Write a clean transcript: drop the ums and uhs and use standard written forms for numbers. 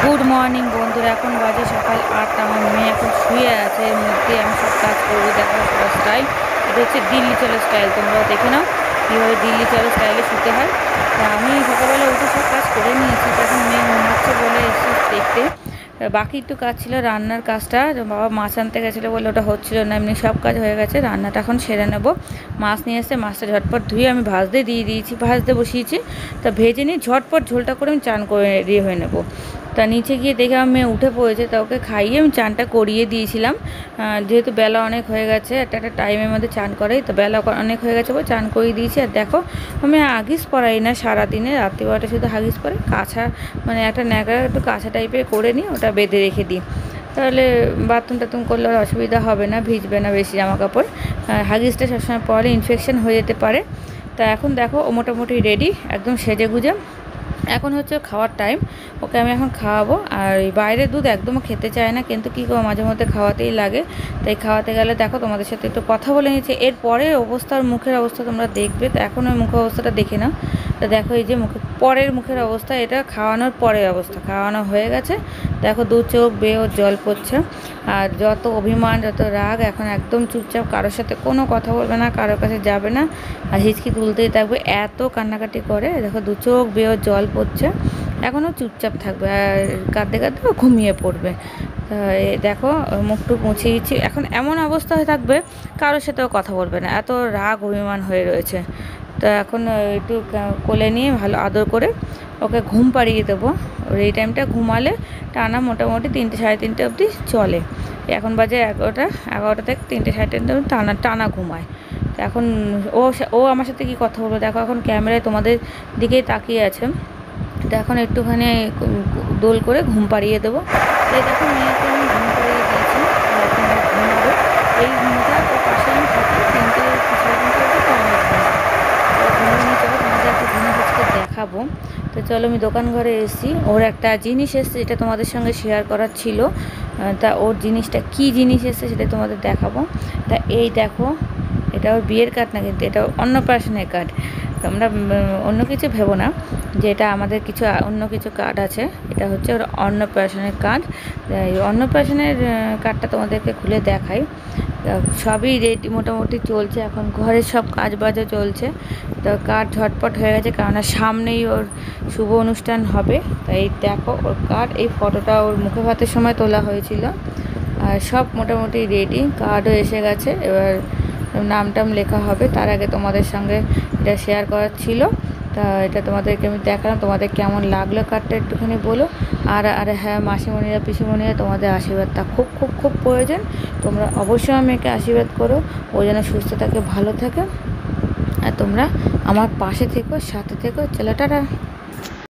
Good morning বন্ধুরা, এখন বাজে সকাল 8টা। আমার মেয়ে এখন শুয়ে আছে, এর মধ্যে আমি সব কাজ করবো। দেখো স্টাইল, এটা হচ্ছে দিল্লি চলো স্টাইল। তোমরাও দেখে নাও কীভাবে দিল্লি চলো স্টাইলে শুতে হয়। তা আমি সকালবেলা উঠে সব কাজ করে নিয়েছি। তো এখন মেয়ে ঘুমাচ্ছে বলে এসে দেখতে। বাকি একটু কাজ ছিল, রান্নার কাজটা। বাবা মাছ আনতে গেছিলো বলে ওটা হচ্ছিল না, এমনি সব কাজ হয়ে গেছে। রান্নাটা এখন সেরে নেবো। মাছ নিয়ে এসে মাছটা ঝটপট ধুয়ে আমি ভাজতে দিয়ে দিয়েছি, ভাজতে বসিয়েছি। তা ভেজে নিয়ে ঝটপট ঝোলটা করে আমি চান করে রেডি হয়ে নেবো। তা নিচে গিয়ে দেখে আমার মেয়ে উঠে পড়েছে, তা ওকে খাইয়ে আমি চানটা করিয়ে দিয়েছিলাম। যেহেতু বেলা অনেক হয়ে গেছে, একটা টাইমের মধ্যে চান করে, তো বেলা অনেক হয়ে গেছে বলে চান করিয়ে দিয়েছি। আর দেখো আমি হাগিস পরাই না সারাদিনে, রাত্রিবেলাটা শুধু হাগিস পরে কাছা, মানে একটা ন্যাকড়া একটু কাছা টাইপের করে নিই, ওটা বেঁধে রেখে দিই। তাহলে বাথরুম টাথরুম করলে আর অসুবিধা হবে না, ভিজবে না বেশি জামা কাপড়। হাগিসটা সবসময় পরলে ইনফেকশন হয়ে যেতে পারে। তা এখন দেখো ও মোটামুটি রেডি, একদম সেজে গুজে। এখন হচ্ছে খাওয়ার টাইম, ওকে আমি এখন খাওয়াবো। আর এই বাইরের দুধ একদমও খেতে চায় না, কিন্তু কী করবো, মাঝে মধ্যে খাওয়াতেই লাগে। তাই খাওয়াতে গেলে দেখো তোমাদের সাথে একটু কথা বলে নিচ্ছে। এর পরের অবস্থা, মুখের অবস্থা তোমরা দেখবে। তো এখন ওই মুখের অবস্থাটা দেখে নাও। তো দেখো এই যে পরের মুখের অবস্থা, এটা খাওয়ানোর পরের অবস্থা। খাওয়ানো হয়ে গেছে, দেখো দু চোখ বেয়ে ওর জল পড়ছে। আর যত অভিমান, যত রাগ, এখন একদম চুপচাপ, কারোর সাথে কোনো কথা বলবে না, কারোর কাছে যাবে না, আর হিচকি তুলতেই থাকবে। এত কান্নাকাটি করে, দেখো দু চোখ বেয়ে ওর জল পড়ছে। এখনও চুপচাপ থাকবে, আর কাঁদতে কাঁদতে ঘুমিয়ে পড়বে। দেখো মুখটুক মুছিয়ে দিচ্ছি। এখন এমন অবস্থা হয়ে থাকবে, কারোর সাথেও কথা বলবে না, এত রাগ অভিমান হয়ে রয়েছে। তো এখন একটু কোলে নিয়ে ভালো আদর করে ওকে ঘুম পাড়িয়ে দেবো। ওর এই টাইমটা ঘুমালে টানা মোটামুটি 3টে সাড়ে 3টে অবধি চলে। এখন বাজে 11টা থেকে 3টে সাড়ে 3টে অবধি টানা টানা ঘুমায়। তো এখন ও আমার সাথে কি কথা বলবে, দেখো এখন ক্যামেরায় তোমাদের দিকেই তাকিয়ে আছে। তো এখন একটুখানি দোল করে ঘুম পাড়িয়ে দেবো। তাই দেখো মেয়েকে আমি ঘুম পাড়িয়ে দিয়েছি, এখন ঘুমাবো। এই ঘুমটা ওর পাশে আমি থাকি, 3টে সাড়ে 3টে অবধি টানা ঘুম। তো ঘুমিয়ে নিয়ে চলো, তোমাদের একটা জিনিস আজকে দেখাবো। তো চলো, আমি দোকান ঘরে এসেছি, ওর একটা জিনিস এসছে, এটা তোমাদের সঙ্গে শেয়ার করার ছিল। তা ওর জিনিসটা কি জিনিস এসছে সেটা তোমাদের দেখাবো। তা এই দেখো, এটা ওর বিয়ের কার্ড না, কিন্তু এটা অন্নপ্রাশনের কার্ড। তোমরা অন্য কিছু ভেবো না যে এটা আমাদের কিছু অন্য কিছু কার্ড আছে। এটা হচ্ছে ওর অন্নপ্রাশনের কার্ড। এই অন্নপ্রাশনের কার্ডটা তোমাদেরকে খুলে দেখাই। সবই রেডি মোটামুটি চলছে, এখন ঘরের সব কাজ বাজও চলছে। তো কার্ড ঝটপট হয়ে গেছে, কেননা সামনেই ওর শুভ অনুষ্ঠান হবে। তাই দেখো ওর কার্ড, এই ফটোটা ওর মুখে ভাতের সময় তোলা হয়েছিল। আর সব মোটামুটি রেডি, কার্ডও এসে গেছে। এবার নাম টাম লেখা হবে, তার আগে তোমাদের সঙ্গে এটা শেয়ার করার ছিল। তা এটা তোমাদেরকে আমি দেখালাম, তোমাদের কেমন লাগলো কার্ডটা একটুখানি বলো। আর হ্যাঁ, মাসিমণিরা পিসিমণিরা, তোমাদের আশীর্বাদটা খুব খুব খুব প্রয়োজন। তোমরা অবশ্যই আমাকে আশীর্বাদ করো, ও যেন সুস্থ থাকে, ভালো থাকে। আর তোমরা আমার পাশে থেকো, সাথে থেকো। চলো টাটা।